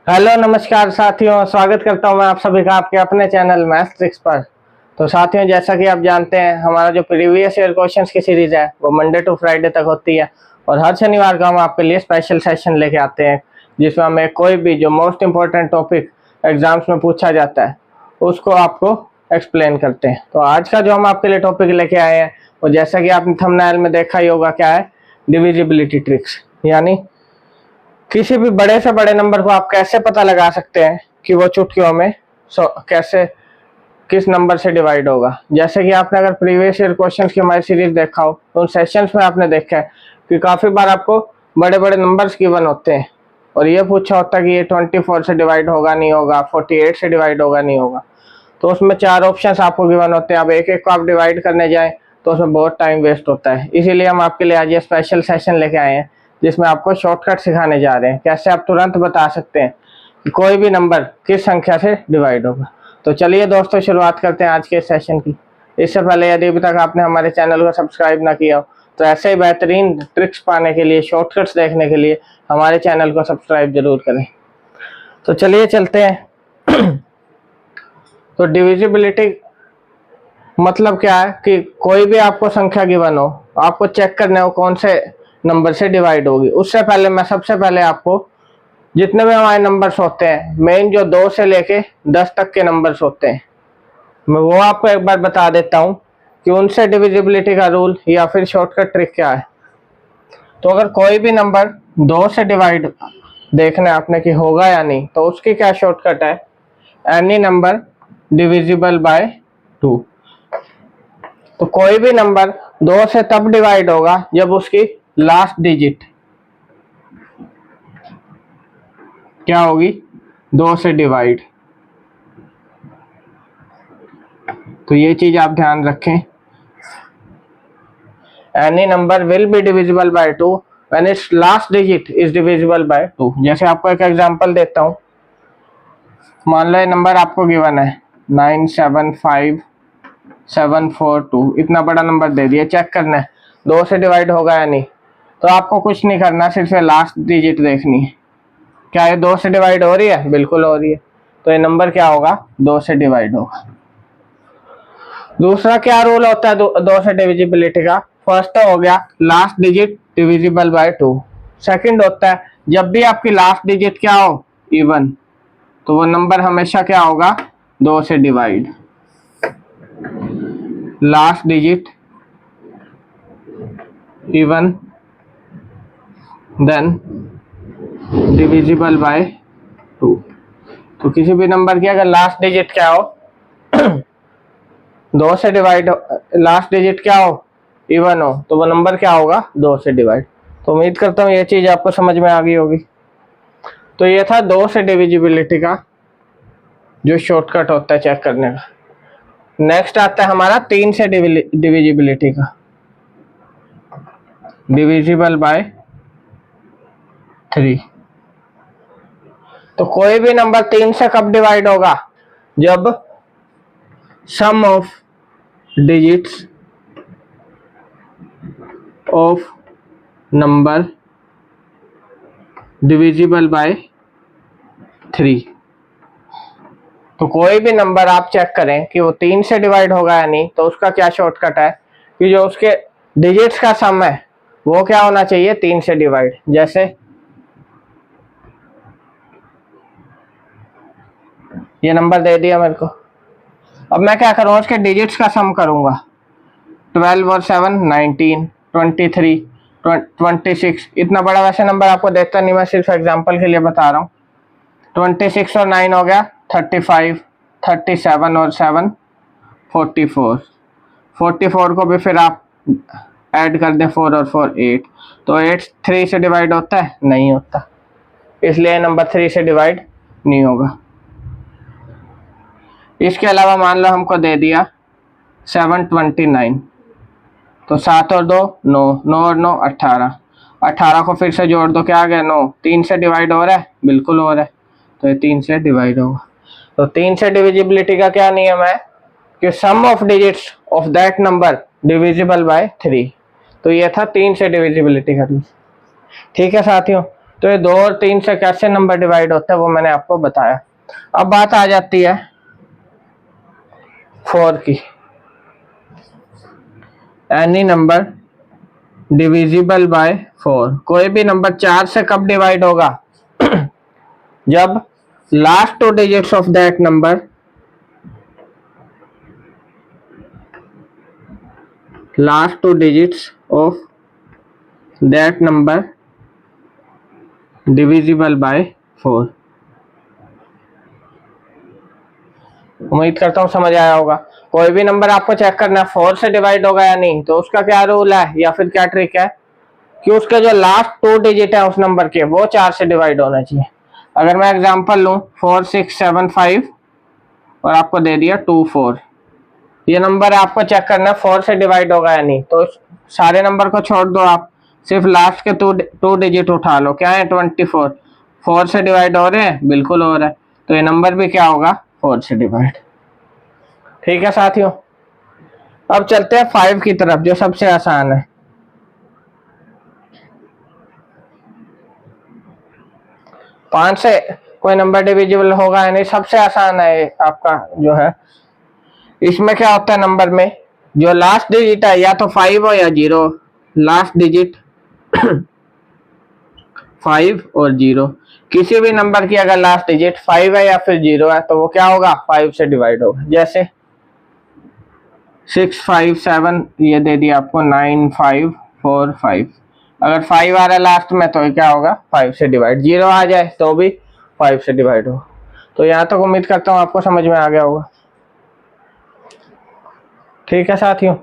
Hello नमस्कार साथियों, स्वागत करता हूं मैं आप सभी का आपके अपने चैनल मैथ्स ट्रिक्स पर। तो साथियों, जैसा कि आप जानते हैं, हमारा जो प्रीवियस ईयर क्वेश्चंस की सीरीज है वो मंडे टू फ्राइडे तक होती है और हर शनिवार को हम आपके लिए स्पेशल सेशन लेके आते हैं जिसमें हमें कोई भी जो मोस्ट इम्पोर्टेंट टॉपिक एग्जाम्स में पूछा जाता है उसको आपको एक्सप्लेन करते हैं। तो आज का जो हम आपके लिए टॉपिक लेके आए हैं वो, जैसा कि आपने थंबनेल में देखा ही होगा, क्या है? Divisibility tricks. यानी किसी भी बड़े से बड़े नंबर को आप कैसे पता लगा सकते हैं कि वो चुटकियों में कैसे किस नंबर से डिवाइड होगा। जैसे कि आपने अगर प्रीवियस ईयर क्वेश्चंस की हमारी सीरीज देखा हो तो उन सेशंस में आपने देखा है कि काफ़ी बार आपको बड़े बड़े नंबर्स गिवन होते हैं और ये पूछा होता है कि ये 24 से डिवाइड होगा नहीं होगा, 48 से डिवाइड होगा नहीं होगा। तो उसमें 4 ऑप्शंस आपको गिवन होते हैं। अब एक एक को आप डिवाइड करने जाएं तो उसमें बहुत टाइम वेस्ट होता है। इसीलिए हम आपके लिए आज ये स्पेशल सेशन लेके आए हैं जिसमें आपको शॉर्टकट सिखाने जा रहे हैं, कैसे आप तुरंत बता सकते हैं कि कोई भी नंबर किस संख्या से डिवाइड होगा। तो चलिए दोस्तों, शुरुआत करते हैं आज के सेशन की। इससे पहले यदि अभी तक आपने हमारे चैनल को सब्सक्राइब ना किया हो तो ऐसे ही बेहतरीन ट्रिक्स पाने के लिए, शॉर्टकट्स देखने के लिए हमारे चैनल को सब्सक्राइब जरूर करें। तो चलिए चलते हैं। तो डिविजिबिलिटी मतलब क्या है कि कोई भी आपको संख्या गिवन हो, आपको चेक करना हो कौन से नंबर से डिवाइड होगी। उससे पहले मैं सबसे पहले आपको जितने भी हमारे नंबर्स होते हैं, मेन जो 2 से लेके 10 तक के नंबर्स होते हैं, मैं वो आपको एक बार बता देता हूँ कि उनसे डिविजिबिलिटी का रूल या फिर शॉर्टकट ट्रिक क्या है। तो अगर कोई भी नंबर 2 से डिवाइड देखना है आपने कि होगा या नहीं, तो उसकी क्या शॉर्टकट है? Any number divisible by 2। तो कोई भी नंबर 2 से तब डिवाइड होगा जब उसकी लास्ट डिजिट क्या होगी? 2 से डिवाइड। तो ये चीज आप ध्यान रखें। Any number will be divisible by 2 when it's last digit is divisible by 2। जैसे आपको एक एग्जांपल देता हूं। मान लो ये नंबर आपको गिवन है 975742, इतना बड़ा नंबर दे दिया, चेक करना है 2 से डिवाइड होगा या नहीं। तो आपको कुछ नहीं करना, सिर्फ लास्ट डिजिट देखनी है। क्या ये 2 से डिवाइड हो रही है? बिल्कुल हो रही है। तो ये नंबर क्या होगा? 2 से डिवाइड होगा। दूसरा क्या रूल होता है 2 से डिविजिबिलिटी का? फर्स्ट तो हो गया last digit divisible by 2। Second होता है जब भी आपकी लास्ट डिजिट क्या हो? इवन, तो वो नंबर हमेशा क्या होगा? 2 से divide. Last digit even then divisible by 2। तो किसी भी नंबर की अगर लास्ट डिजिट क्या हो? 2 से डिवाइड, लास्ट डिजिट क्या हो? इवन हो, तो वो नंबर क्या होगा? 2 से डिवाइड। तो उम्मीद करता हूँ ये चीज आपको समझ में आ गई होगी। तो ये था 2 से डिविजिबिलिटी का जो शॉर्टकट होता है चेक करने का। नेक्स्ट आता है हमारा 3 से डिविजिबिलिटी का, डिविजिबल बाय 3। तो कोई भी नंबर 3 से कब डिवाइड होगा? जब sum of digits of number divisible by 3। तो कोई भी नंबर आप चेक करें कि वो 3 से डिवाइड होगा या नहीं, तो उसका क्या शॉर्टकट है कि जो उसके डिजिट्स का सम है वो क्या होना चाहिए? 3 से डिवाइड। जैसे ये नंबर दे दिया मेरे को, अब मैं क्या करूँगा? उसके डिजिट्स का सम करूंगा। 12 और 7 19, 23, 26। इतना बड़ा वैसे नंबर आपको देता नहीं, मैं सिर्फ एग्जांपल के लिए बता रहा हूँ। 26 और 9 हो गया 35, 37 और 7 44। 44 को भी फिर आप ऐड कर दें, 4 और 4 8। तो 8 3 से डिवाइड होता है? नहीं होता, इसलिए नंबर 3 से डिवाइड नहीं होगा। इसके अलावा मान लो हमको दे दिया 729, तो 7 और 2 9, 9 और 9 18। 18 को फिर से जोड़ दो, क्या आ गया? 9। 3 से डिवाइड हो रहा है? बिल्कुल हो रहा है, तो ये 3 से डिवाइड होगा। तो 3 से डिविजिबिलिटी का क्या नियम है कि sum of digits of that number divisible by 3। तो ये था 3 से डिविजिबिलिटी का रूल। ठीक है साथियों, तो ये 2 और 3 से कैसे नंबर डिवाइड होता है वो मैंने आपको बताया। अब बात आ जाती है 4 की। एनी नंबर डिविजिबल बाय 4, कोई भी नंबर 4 से कब डिवाइड होगा? जब last 2 digits of that number divisible bye 4। उम्मीद करता हूँ समझ आया होगा। कोई भी नंबर आपको चेक करना है 4 से डिवाइड होगा या नहीं, तो उसका क्या रूल है या फिर क्या ट्रिक है कि उसके जो लास्ट 2 डिजिट है उस नंबर के वो 4 से डिवाइड होना चाहिए। अगर मैं एग्जांपल लूं 4675 और आपको दे दिया 24, ये नंबर आपको चेक करना है 4 से डिवाइड होगा या नहीं। तो सारे नंबर को छोड़ दो, आप सिर्फ लास्ट के 2 डिजिट उठा लो। क्या है 24, 4 से डिवाइड हो रहे हैं? बिल्कुल हो रहा है। तो ये नंबर भी क्या होगा? 4 से डिवाइड। ठीक है साथियों, अब चलते हैं 5 की तरफ जो सबसे आसान है। 5 से कोई नंबर डिविजिबल होगा या नहीं, सबसे आसान है आपका जो है। इसमें क्या होता है, नंबर में जो लास्ट डिजिट है या तो 5 हो या 0, लास्ट डिजिट 5 और 0, किसी भी नंबर की अगर लास्ट डिजिट 5 है या फिर 0 है तो वो क्या होगा? 5 से डिवाइड होगा। जैसे 657 ये दे दिया आपको 9545, अगर 5 आ रहा है लास्ट में तो ये क्या होगा? 5 से डिवाइड। 0 आ जाए तो भी 5 से डिवाइड हो। तो यहाँ तक उम्मीद करता हूँ आपको समझ में आ गया होगा। ठीक है साथियों,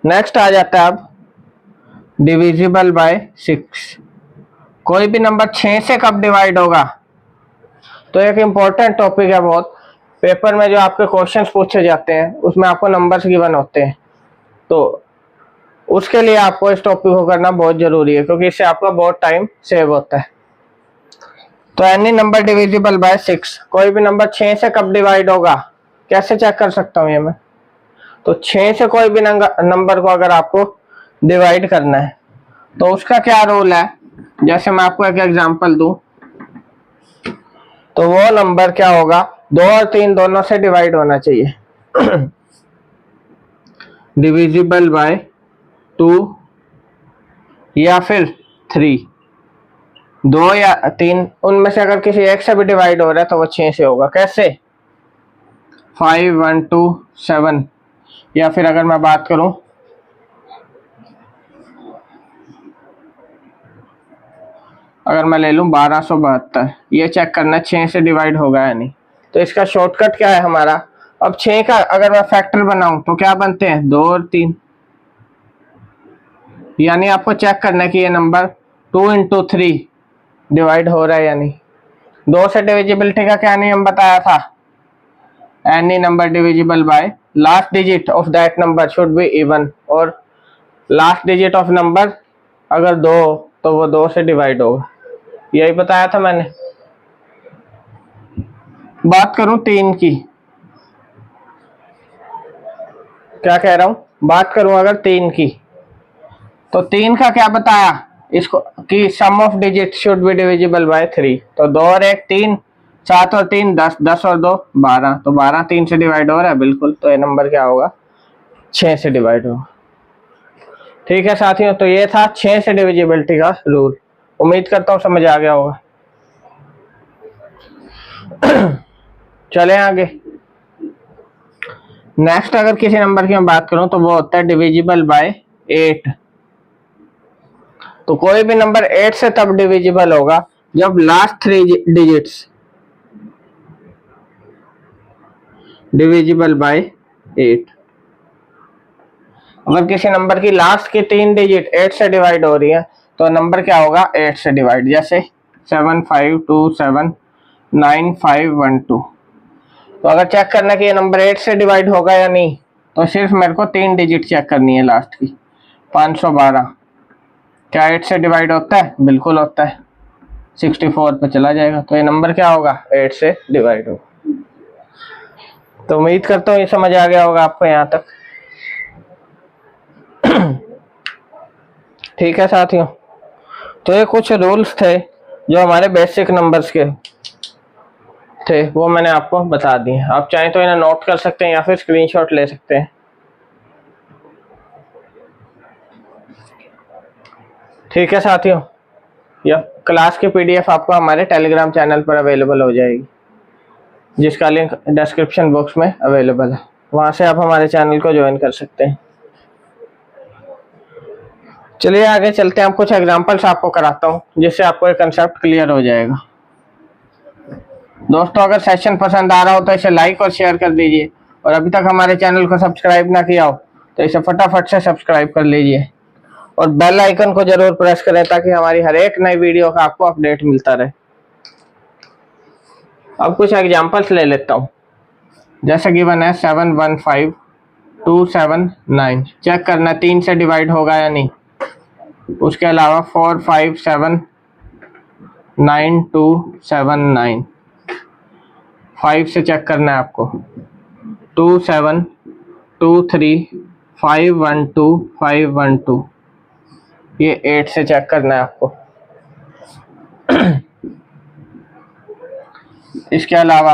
नेक्स्ट आ जाता है अब डिविजिबल बाय 6। कोई भी नंबर 6 से कब डिवाइड होगा? तो एक इम्पोर्टेंट टॉपिक है बहुत, पेपर में जो आपके क्वेश्चंस पूछे जाते हैं उसमें आपको नंबर्स गिवन होते हैं, तो उसके लिए आपको इस टॉपिक को करना बहुत जरूरी है क्योंकि इससे आपका बहुत टाइम सेव होता है। तो एनी नंबर डिविजिबल बाय 6, कोई भी नंबर 6 से कब डिवाइड होगा? कैसे चेक कर सकता हूँ ये मैं? तो 6 से कोई भी नंबर को अगर आपको डिवाइड करना है तो उसका क्या रूल है? जैसे मैं आपको एक एग्जांपल दूं, तो वो नंबर क्या होगा? 2 और 3 दोनों से डिवाइड होना चाहिए। डिविजिबल बाय 2 या फिर 3, 2 या 3 उनमें से अगर किसी एक से भी डिवाइड हो रहा है तो वो 6 से होगा। कैसे? 5 1 2 7, या फिर अगर मैं बात करूं अगर मैं ले लूं 1272, ये चेक करना 6 से डिवाइड होगा या नहीं। तो इसका शॉर्टकट क्या है हमारा? अब 6 का अगर मैं फैक्टर बनाऊं तो क्या बनते हैं? 2 और 3, यानी आपको चेक करना है कि ये नंबर 2 इंटू 3 डिवाइड हो रहा है या नहीं। 2 से डिविजिबिलिटी का क्या नियम बताया था? Any number divisible by last digit of that number should be even, और लास्ट डिजिट ऑफ नंबर अगर 2 तो वो 2 से डिवाइड होगा। यही बताया था मैंने। बात करूं 3 की, क्या कह रहा हूं, बात करूं अगर 3 की, तो 3 का क्या बताया इसको कि sum of digit should be divisible by 3। तो 2 और 1 3, 7 और 3 10, 10 और 2 12, तो 12 3 से डिवाइड हो रहा है बिल्कुल। तो ये नंबर क्या होगा? 6 से डिवाइड होगा। ठीक है साथियों, तो ये था 6 से डिविजिबिलिटी का रूल। उम्मीद करता हूँ समझ आ गया होगा। चलें आगे। नेक्स्ट अगर किसी नंबर की मैं बात करूं तो वो होता है डिविजिबल बाय 8। तो कोई भी नंबर 8 से तब डिविजिबल होगा जब लास्ट 3 डिजिट्स डिविजिबल बाय 8। अगर किसी नंबर की लास्ट की 3 डिजिट 8 से डिवाइड हो रही है तो नंबर क्या होगा? 8 से डिवाइड। जैसे 7527 9512, तो अगर चेक करना कि ये नंबर 8 से डिवाइड होगा या नहीं तो सिर्फ मेरे को 3 डिजिट चेक करनी है लास्ट की। 512 क्या 8 से डिवाइड होता है? बिल्कुल होता है। 64 पे चला जाएगा, तो ये नंबर क्या होगा? 8 से डिवाइड होगा। तो उम्मीद करता हूँ ये समझ आ गया होगा आपको यहाँ तक। ठीक है साथियों, तो ये कुछ रूल्स थे जो हमारे बेसिक नंबर्स के थे, वो मैंने आपको बता दिए। आप चाहें तो इन्हें नोट कर सकते हैं या फिर स्क्रीनशॉट ले सकते हैं। ठीक है साथियों, यह क्लास की पीडीएफ आपको हमारे टेलीग्राम चैनल पर अवेलेबल हो जाएगी, जिसका लिंक डिस्क्रिप्शन बॉक्स में अवेलेबल है। वहां से आप हमारे चैनल को ज्वाइन कर सकते हैं। चलिए आगे चलते हैं। हम कुछ एग्जांपल्स आपको कराता हूं, जिससे आपको एक कंसेप्ट क्लियर हो जाएगा। दोस्तों, अगर सेशन पसंद आ रहा हो तो इसे लाइक और शेयर कर दीजिए, और अभी तक हमारे चैनल को सब्सक्राइब ना किया हो तो इसे फटाफट से सब्सक्राइब कर लीजिए, और बेल आइकन को जरूर प्रेस करें ताकि हमारी हर एक नई वीडियो का आपको अपडेट मिलता रहे। अब कुछ एग्जांपल्स ले लेता हूं। जैसे गिवन है 715279, चेक करना 3 से डिवाइड होगा या नहीं। उसके अलावा 4579279, 5 से चेक करना है आपको। 2723512, ये 8 से चेक करना है आपको। इसके अलावा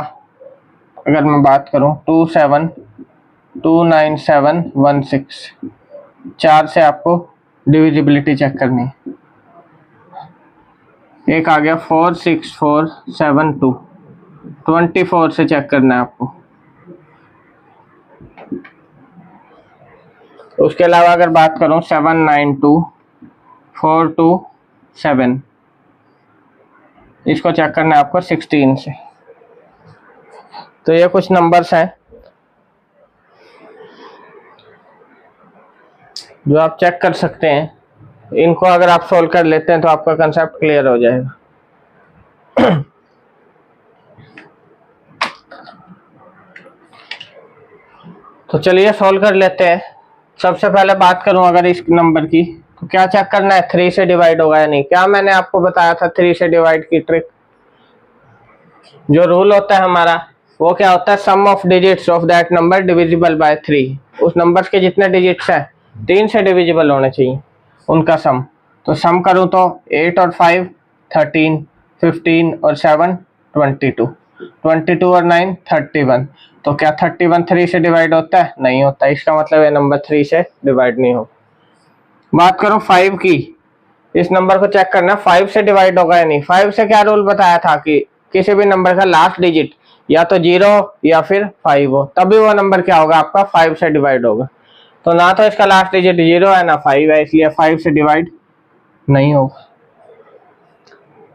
अगर मैं बात करूं 2729716, 4 से आपको डिविजिबिलिटी चेक करनी है। एक आ गया 46472, 24 से चेक करना है आपको। उसके अलावा अगर बात करूं 792427, इसको चेक करना है आपको 16 से। तो ये कुछ नंबर्स हैं जो आप चेक कर सकते हैं। इनको अगर आप सोल्व कर लेते हैं तो आपका कंसेप्ट क्लियर हो जाएगा। तो चलिए सोल्व कर लेते हैं। सबसे पहले बात करूं अगर इस नंबर की, तो क्या चेक करना है, 3 से डिवाइड होगा या नहीं। क्या मैंने आपको बताया था 3 से डिवाइड की ट्रिक? जो रूल होता है हमारा वो क्या होता है, sum of digits of that number divisible by 3। उस नंबर के जितने डिजिट्स हैं 3 से डिविजिबल होने चाहिए, उनका सम। तो सम करूं तो 8 और 5 13, 15 और 7 22, 22 और 9 31। तो क्या 31 3 से डिवाइड होता है? नहीं होता। इसका मतलब ये नंबर 3 से डिवाइड नहीं होगा। बात करो 5 की, इस नंबर को चेक करना 5 से डिवाइड होगा या नहीं। 5 से क्या रूल बताया था कि किसी भी नंबर का लास्ट डिजिट या तो 0 या फिर 5 हो, तभी वो नंबर क्या होगा, आपका 5 से डिवाइड होगा। तो ना तो इसका लास्ट डिजिट 0 है ना 5 है, इसलिए 5 से डिवाइड नहीं होगा।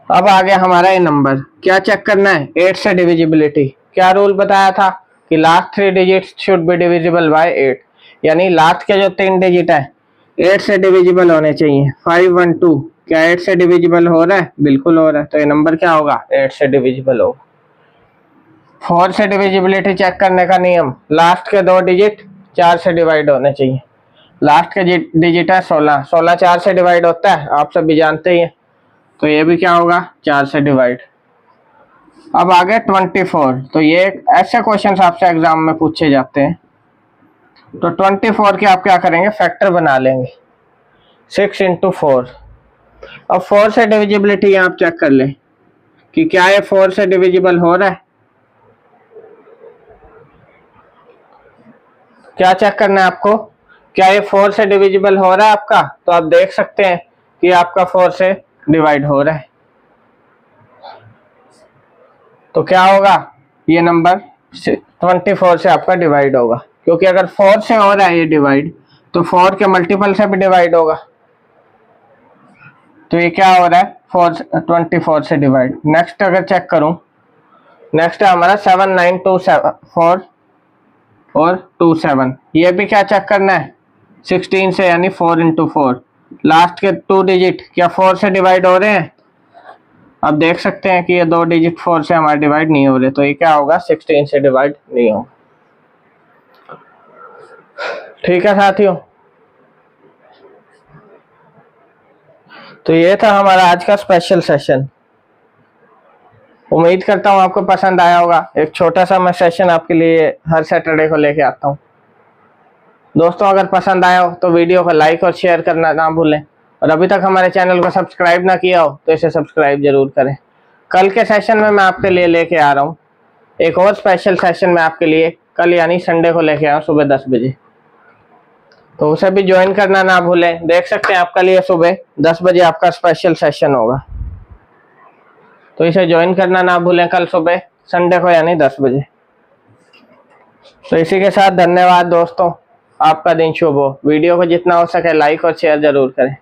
अब आ गया हमारा ये नंबर, क्या चेक करना है, 8 से डिविजिबिलिटी। क्या रूल बताया था कि last 3 digits should be divisible bye 8, यानी लास्ट के जो 3 डिजिट है 8 से डिविजिबल होने चाहिए। 512 क्या 8 से डिविजिबल हो रहा है? बिल्कुल हो रहा है। तो ये नंबर क्या होगा, 8 से डिविजिबल होगा। 4 से डिविजिबिलिटी चेक करने का नियम, लास्ट के 2 डिजिट 4 से डिवाइड होने चाहिए। लास्ट के डिजिट है 16, 16 4 से डिवाइड होता है, आप सब भी जानते ही हैं। तो ये भी क्या होगा, 4 से डिवाइड। अब आगे 24। तो ये ऐसे क्वेश्चन आपसे एग्जाम में पूछे जाते हैं। तो 24 के आप क्या करेंगे, फैक्टर बना लेंगे, 6 × 4। अब 4 से डिविजिबिलिटी आप चेक कर लें कि क्या ये 4 से डिविजिबल हो रहा है। क्या चेक करना है आपको, क्या ये 4 से डिविजिबल हो रहा है आपका? तो आप देख सकते हैं कि आपका 4 से डिवाइड हो रहा है। तो क्या होगा, ये नंबर 24 से आपका डिवाइड होगा, क्योंकि अगर 4 से हो रहा है ये डिवाइड तो 4 के मल्टीपल से भी डिवाइड होगा। तो ये क्या हो रहा है, 24 से डिवाइड। नेक्स्ट अगर चेक करूं, नेक्स्ट है हमारा 7924 और 27। ये भी क्या चेक करना है, 16 से, यानी 4 × 4। लास्ट के 2 डिजिट क्या 4 से डिवाइड हो रहे हैं? आप देख सकते हैं कि ये 2 डिजिट 4 से हमारे डिवाइड नहीं हो रहे, तो ये क्या होगा, 16 से डिवाइड नहीं होगा। ठीक है साथियों, तो ये था हमारा आज का स्पेशल सेशन। उम्मीद करता हूँ आपको पसंद आया होगा। एक छोटा सा मैं सेशन आपके लिए हर सैटरडे को लेके आता हूँ। दोस्तों, अगर पसंद आया हो तो वीडियो को लाइक और शेयर करना ना भूलें, और अभी तक हमारे चैनल को सब्सक्राइब ना किया हो तो इसे सब्सक्राइब जरूर करें। कल के सेशन में मैं आपके लिए लेके आ रहा हूँ एक और स्पेशल सेशन में आपके लिए, कल यानी संडे को लेके आया हूँ सुबह 10 बजे, तो उसे भी ज्वाइन करना ना भूलें। देख सकते हैं आपके लिए सुबह 10 बजे आपका स्पेशल सेशन होगा, तो इसे ज्वाइन करना ना भूलें कल सुबह संडे को यानी 10 बजे। तो इसी के साथ धन्यवाद दोस्तों, आपका दिन शुभ हो। वीडियो को जितना हो सके लाइक और शेयर जरूर करें।